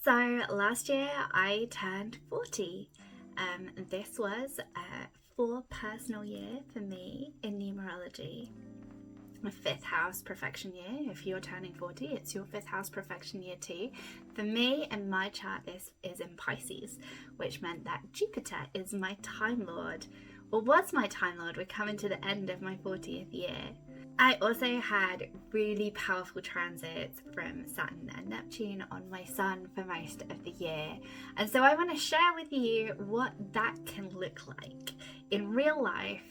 So last year I turned 40. This was a 4 personal year for me in numerology. A 5th house profection year. If you're turning 40, it's your 5th house profection year too. For me and my chart, this is in Pisces, which meant that Jupiter is my Time Lord, or was my Time Lord. We're coming to the end of my 40th year. I also had really powerful transits from Saturn and Neptune on my sun for most of the year. And so I want to share with you what that can look like in real life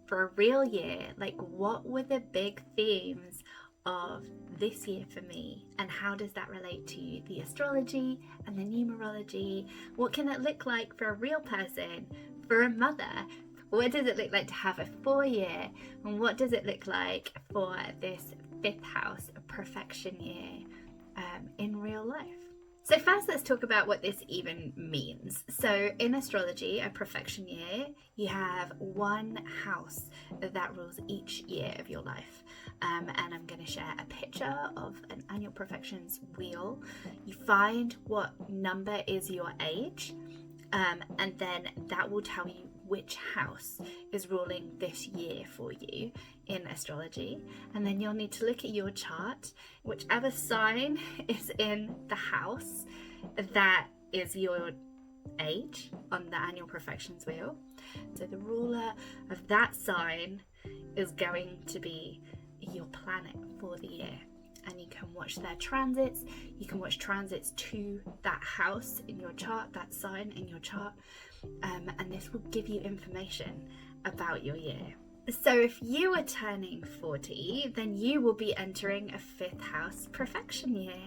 for a real year. Like, what were the big themes of this year for me, and how does that relate to the astrology and the numerology? What can it look like for a real person, for a mother? What does it look like to have a 4-year, and what does it look like for this 5th house profection year in real life? So first, let's talk about what this even means. So in astrology, a profection year, you have one house that rules each year of your life. And I'm going to share a picture of an annual profections wheel. You find what number is your age, and then that will tell you which house is ruling this year for you in astrology. And then you'll need to look at your chart. Whichever sign is in the house that is your age on the annual profections wheel, so the ruler of that sign is going to be your planet for the year. And you can watch their transits. You can watch transits to that house in your chart, that sign in your chart, and this will give you information about your year. So if you are turning 40, then you will be entering a 5th house profection year.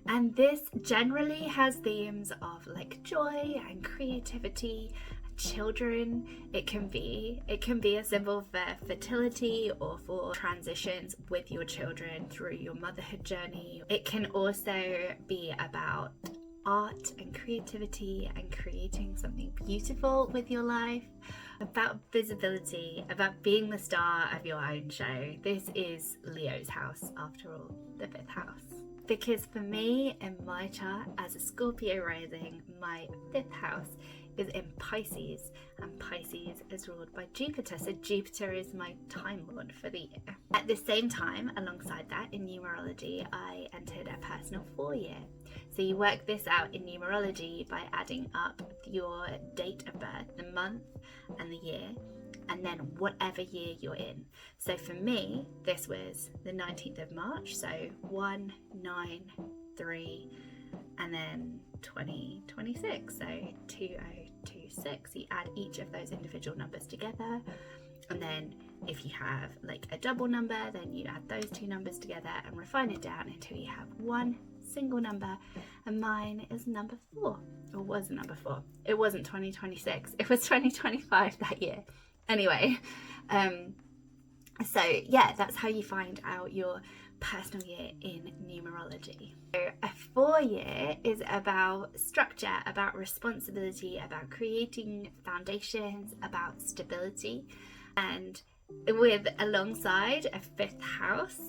And this generally has themes of like joy and creativity, children. It can be a symbol for fertility or for transitions with your children through your motherhood journey. It can also be about art and creativity and creating something beautiful with your life, about visibility, about being the star of your own show. This is Leo's house, after all, the 5th house. Because for me, in my chart as a Scorpio rising, my 5th house is in Pisces, and Pisces is ruled by Jupiter. So Jupiter is my Time Lord for the year. At the same time, alongside that, in numerology, I entered a personal 4-year. So you work this out in numerology by adding up your date of birth, the month and the year, and then whatever year you're in. So for me, this was the 19th of March, so 1, 9, 3, and then 2026, so 2026. You add each of those individual numbers together, and then if you have like a double number, then you add those two numbers together and refine it down until you have one single number. And mine is number 4, or was number 4. It wasn't 2026, it was 2025 that year. Anyway, so yeah, that's how you find out your personal year in numerology. So a 4-year is about structure, about responsibility, about creating foundations, about stability, and with alongside a 5th house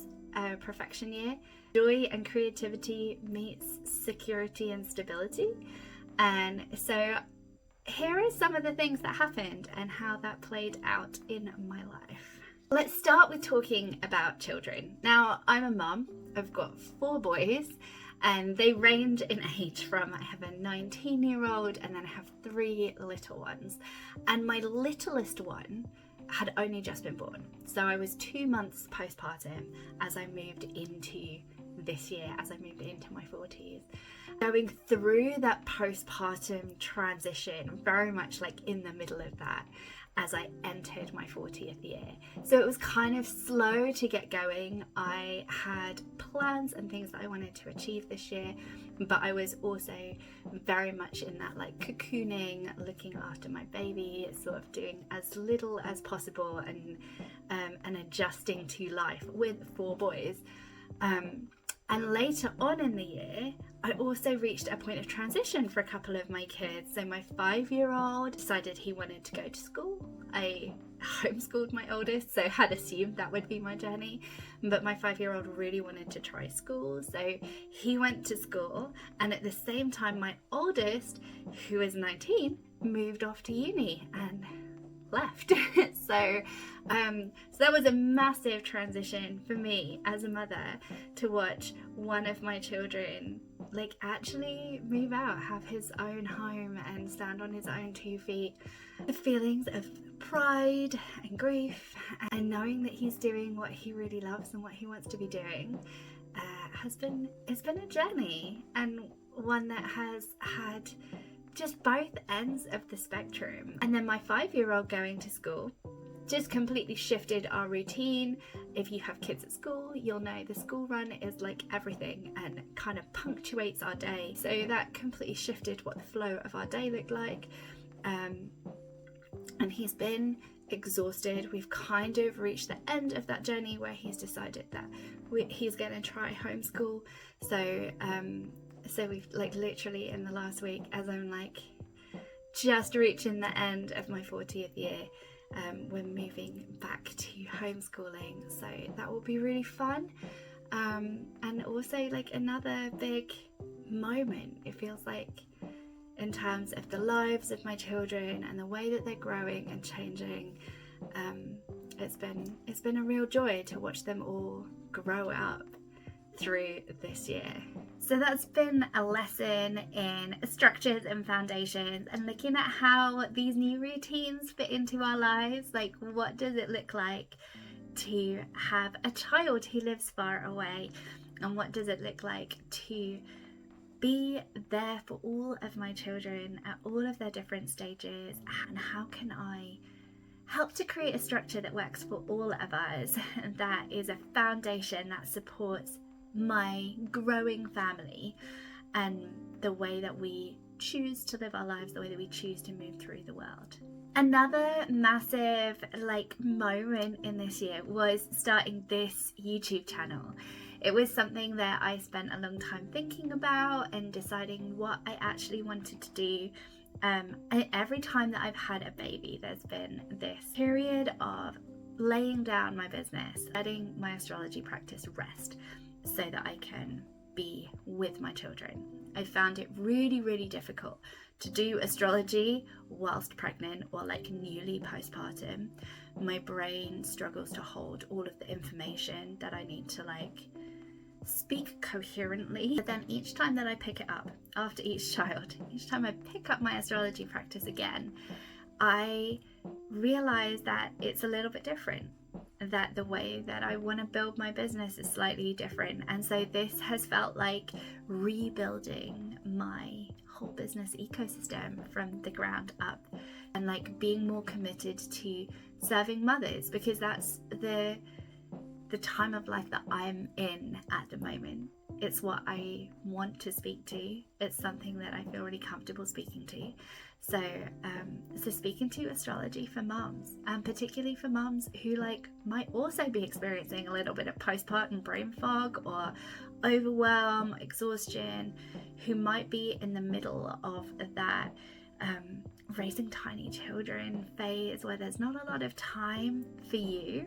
profection year, joy and creativity meets security and stability. And so here are some of the things that happened and how that played out in my life. Let's start with talking about children. Now, I'm a mum. I've got 4 boys, and they range in age from, I have a 19-year-old and then I have 3 little ones. And my littlest one had only just been born. So I was 2 months postpartum as I moved into this year, as I moved into my 40s. Going through that postpartum transition, very much like in the middle of that, as I entered my 40th year. So it was kind of slow to get going. I had plans and things that I wanted to achieve this year, but I was also very much in that like cocooning, looking after my baby, sort of doing as little as possible and adjusting to life with 4 boys. And later on in the year, I also reached a point of transition for a couple of my kids. So my 5-year-old decided he wanted to go to school. I homeschooled my oldest, so had assumed that would be my journey, but my 5-year-old really wanted to try school, so he went to school, and at the same time my oldest, who is 19, moved off to uni and left. So that was a massive transition for me as a mother, to watch one of my children like actually move out, have his own home and stand on his own 2 feet. The feelings of pride and grief and knowing that he's doing what he really loves and what he wants to be doing it's been a journey, and one that has had just both ends of the spectrum. And then my 5-year-old going to school just completely shifted our routine. If you have kids at school, you'll know the school run is like everything and kind of punctuates our day. So that completely shifted what the flow of our day looked like. And he's been exhausted. We've kind of reached the end of that journey where he's decided that he's going to try homeschool. So we've like literally in the last week, as I'm like just reaching the end of my 40th year, we're moving back to homeschooling. So that will be really fun. And also like another big moment, it feels like, in terms of the lives of my children and the way that they're growing and changing. It's been a real joy to watch them all grow up through this year. So that's been a lesson in structures and foundations, and looking at how these new routines fit into our lives. Like, what does it look like to have a child who lives far away, and what does it look like to be there for all of my children at all of their different stages, and how can I help to create a structure that works for all of us, that is a foundation that supports my growing family and the way that we choose to live our lives, the way that we choose to move through the world. Another massive moment in this year was starting this YouTube channel. It was something that I spent a long time thinking about and deciding what I actually wanted to do. Every time that I've had a baby, there's been this period of laying down my business, letting my astrology practice rest so that I can be with my children. I found it really, really difficult to do astrology whilst pregnant or newly postpartum. My brain struggles to hold all of the information that I need to speak coherently. But then each time that I pick it up after each child, each time I pick up my astrology practice again, I realize that it's a little bit different, that the way that I want to build my business is slightly different. And so this has felt like rebuilding my whole business ecosystem from the ground up, and being more committed to serving mothers, because that's the time of life that I'm in at the moment. It's what I want to speak to. It's something that I feel really comfortable speaking to. So speaking to astrology for mums, and particularly for mums who might also be experiencing a little bit of postpartum brain fog or overwhelm, exhaustion, who might be in the middle of that raising tiny children phase where there's not a lot of time for you,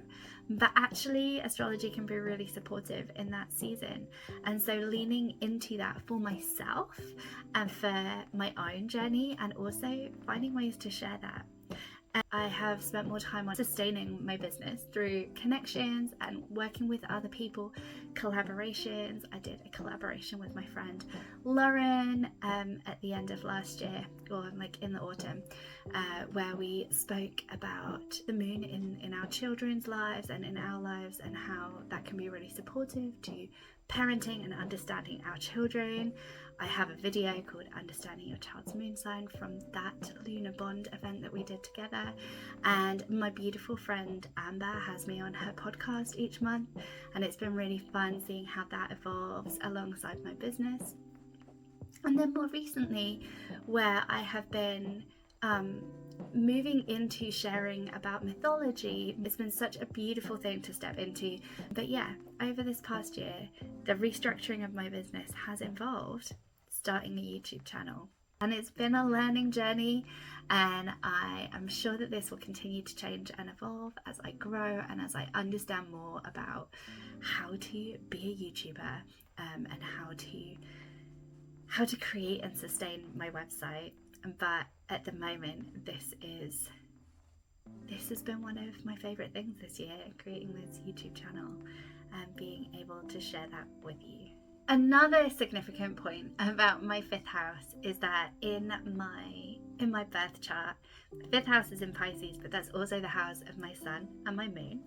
but actually astrology can be really supportive in that season. And so leaning into that for myself and for my own journey, and also finding ways to share that. And I have spent more time on sustaining my business through connections and working with other people, collaborations. I did a collaboration with my friend Lauren at the end of last year, or in the autumn, where we spoke about the moon in our children's lives and in our lives, and how that can be really supportive to parenting and understanding our children. I have a video called Understanding Your Child's Moon Sign from that Lunar Bond event that we did together. And my beautiful friend Amber has me on her podcast each month, and it's been really fun seeing how that evolves alongside my business. And then more recently, where I have been moving into sharing about mythology, it's been such a beautiful thing to step into. But yeah, over this past year, the restructuring of my business has involved starting a YouTube channel. And it's been a learning journey, and I am sure that this will continue to change and evolve as I grow and as I understand more about how to be a YouTuber, and how to create and sustain my website. But at the moment, this has been one of my favourite things this year, creating this YouTube channel and being able to share that with you. Another significant point about my 5th house is that in my birth chart, the 5th house is in Pisces, but that's also the house of my sun and my moon.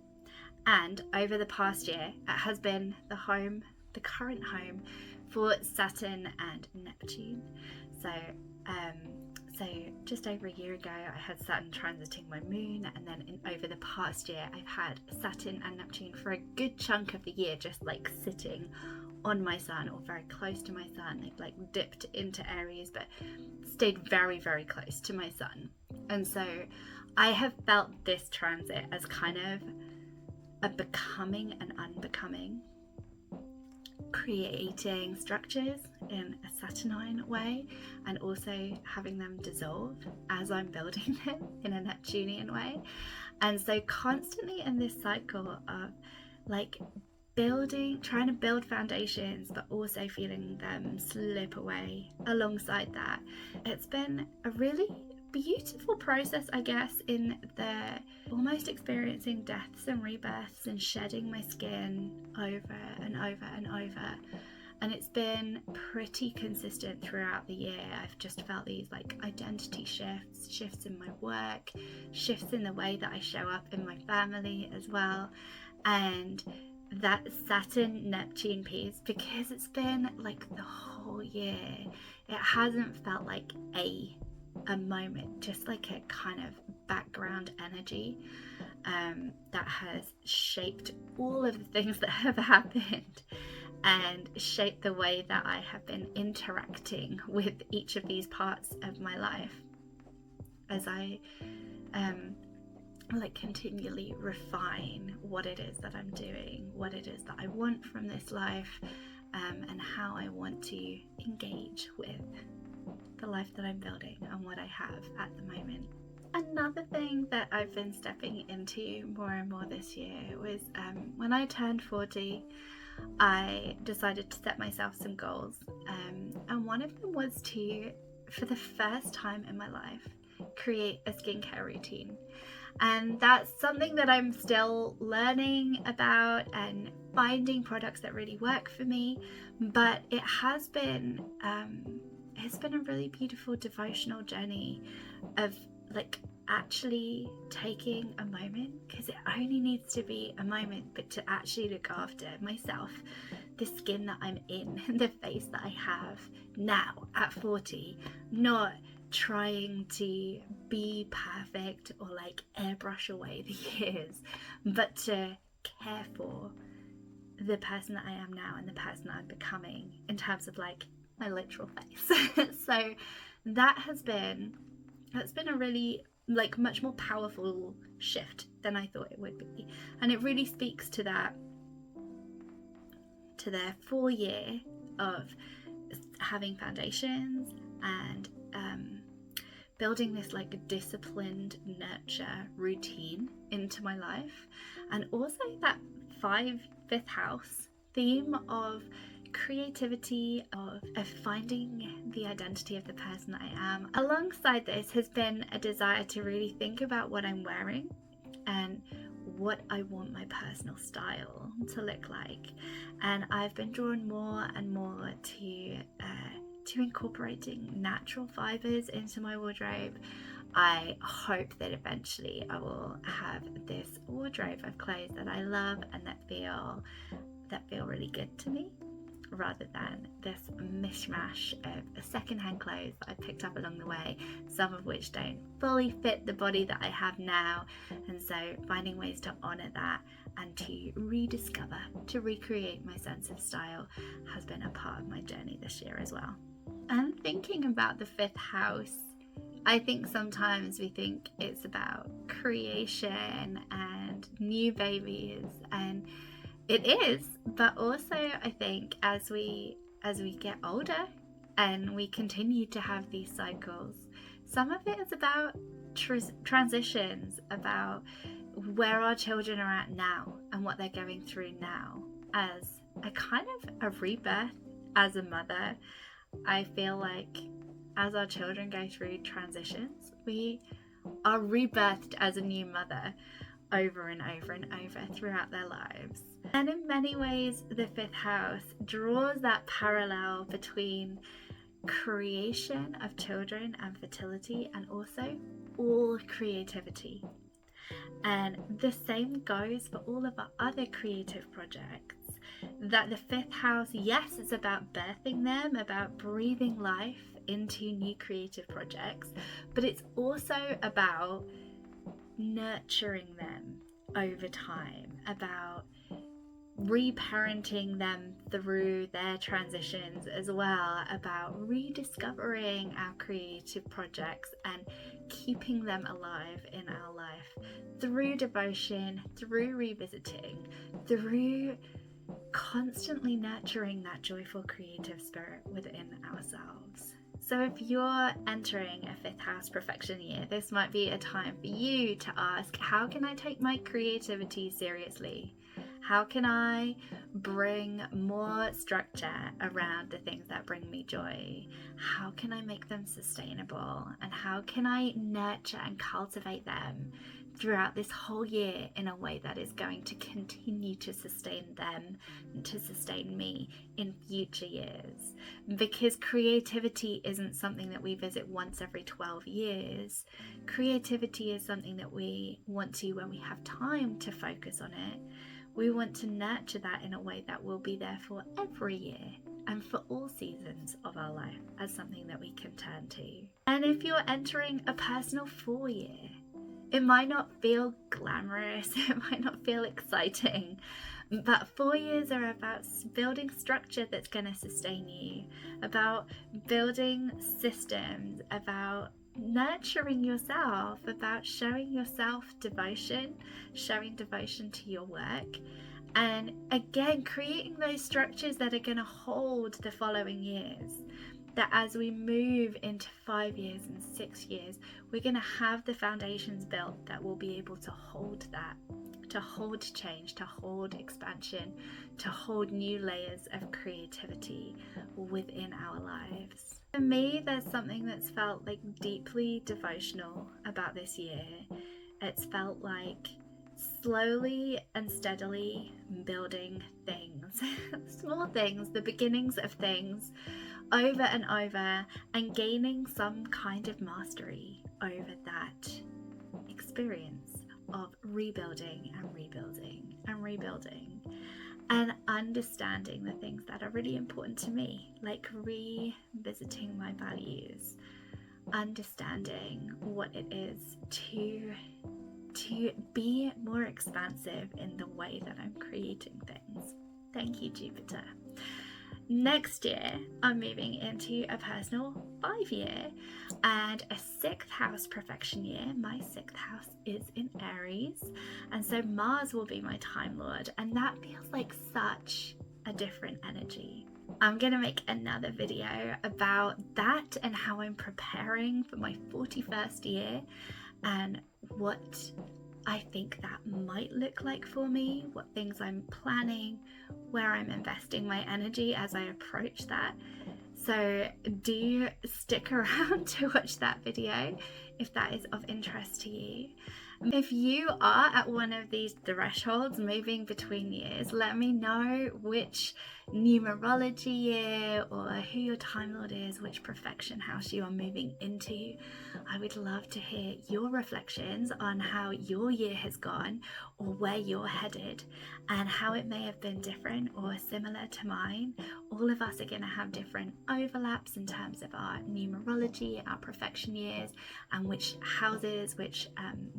And over the past year, it has been the current home for Saturn and Neptune. So just over a year ago, I had Saturn transiting my moon, and then over the past year, I've had Saturn and Neptune for a good chunk of the year, just like sitting on my sun or very close to my sun. They've like dipped into Aries, but stayed very, very close to my sun. And so I have felt this transit as kind of a becoming and unbecoming, creating structures in a Saturnine way and also having them dissolve as I'm building them in a Neptunian way. And so constantly in this cycle of like trying to build foundations, but also feeling them slip away alongside that. It's been a really beautiful process, I guess, in the almost experiencing deaths and rebirths and shedding my skin over and over and over. And it's been pretty consistent throughout the year. I've just felt these like identity shifts in my work, shifts in the way that I show up in my family as well. And that Saturn Neptune piece, because it's been like the whole year, it hasn't felt like a moment, just like a kind of background energy that has shaped all of the things that have happened and shaped the way that I have been interacting with each of these parts of my life as I like continually refine what it is that I'm doing, what it is that I want from this life, and how I want to engage with the life that I'm building and what I have at the moment. Another thing that I've been stepping into more and more this year was when I turned 40, I decided to set myself some goals, and one of them was to, for the first time in my life, create a skincare routine. And that's something that I'm still learning about and finding products that really work for me, but it has been it's been a really beautiful devotional journey of like actually taking a moment, because it only needs to be a moment, but to actually look after myself, the skin that I'm in, the face that I have now at 40, not trying to be perfect or like airbrush away the years, but to care for the person that I am now and the person that I'm becoming in terms of like my literal face. So that's been a really like much more powerful shift than I thought it would be, and it really speaks to that, to their 4 year of having foundations and building this like disciplined nurture routine into my life, and also that 5th house theme of creativity, of finding the identity of the person that I am. Alongside this has been a desire to really think about what I'm wearing and what I want my personal style to look like, and I've been drawn more and more to incorporating natural fibers into my wardrobe. I hope that eventually I will have this wardrobe of clothes that I love and that feel really good to me, rather than this mishmash of secondhand clothes that I picked up along the way, some of which don't fully fit the body that I have now. And so finding ways to honour that and to rediscover, to recreate my sense of style has been a part of my journey this year as well. And thinking about the 5th house I think sometimes we think it's about creation and new babies, and it is, but also I think as we get older and we continue to have these cycles, some of it is about transitions, about where our children are at now and what they're going through now, as a kind of a rebirth as a mother. I feel like as our children go through transitions, we are rebirthed as a new mother over and over and over throughout their lives. And in many ways, the fifth house draws that parallel between creation of children and fertility, and also all creativity. And the same goes for all of our other creative projects. That the fifth house, yes, it's about birthing them, about breathing life into new creative projects, but it's also about nurturing them over time, about reparenting them through their transitions as well, about rediscovering our creative projects and keeping them alive in our life through devotion, through revisiting, through constantly nurturing that joyful creative spirit within ourselves. So if you're entering a fifth house profection year, this might be a time for you to ask, how can I take my creativity seriously? How can I bring more structure around the things that bring me joy? How can I make them sustainable? And how can I nurture and cultivate them throughout this whole year in a way that is going to continue to sustain them and to sustain me in future years? Because creativity isn't something that we visit once every 12 years. Creativity is something that we want to, when we have time to focus on it, we want to nurture that in a way that will be there for every year and for all seasons of our life as something that we can turn to. And if you're entering a personal 4 year, it might not feel glamorous, it might not feel exciting, but 4 years are about building structure that's going to sustain you, about building systems, about nurturing yourself, about showing yourself devotion, showing devotion to your work, and again creating those structures that are going to hold the following years. That as we move into 5 years and 6 years, we're going to have the foundations built that will be able to hold that, to hold change, to hold expansion, to hold new layers of creativity within our lives. For me, there's something that's felt like deeply devotional about this year. It's felt like slowly and steadily building things, small things, the beginnings of things, over and over, and gaining some kind of mastery over that experience of rebuilding and rebuilding and rebuilding, and understanding the things that are really important to me, like revisiting my values, understanding what it is to be more expansive in the way that I'm creating things. Thank you, Jupiter. Next year, I'm moving into a personal 5 year and a 6th house profection year. My 6th house is in Aries, and so Mars will be my Time Lord, and that feels like such a different energy. I'm going to make another video about that and how I'm preparing for my 41st year and what I think that might look like for me, what things I'm planning, where I'm investing my energy as I approach that. So do stick around to watch that video if that is of interest to you. If you are at one of these thresholds moving between years, let me know which numerology year or who your Time Lord is, which profection house you are moving into. I would love to hear your reflections on how your year has gone or where you're headed and how it may have been different or similar to mine. All of us are going to have different overlaps in terms of our numerology, our profection years, and which houses, which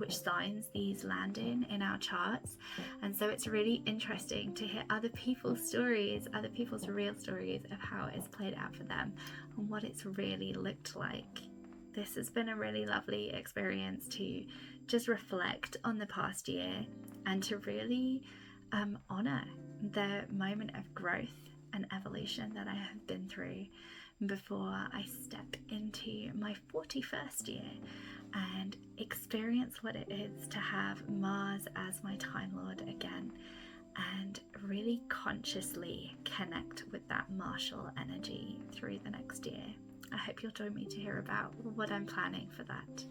signs these land in our charts. And so it's really interesting to hear other people's stories, other people's real stories of how it's played out for them and what it's really looked like this has been a really lovely experience to just reflect on the past year and to really honour the moment of growth and evolution that I have been through before I step into my 41st year and experience what it is to have Mars as my Time Lord again, and really consciously connect with that martial energy through the next year. I hope you'll join me to hear about what I'm planning for that.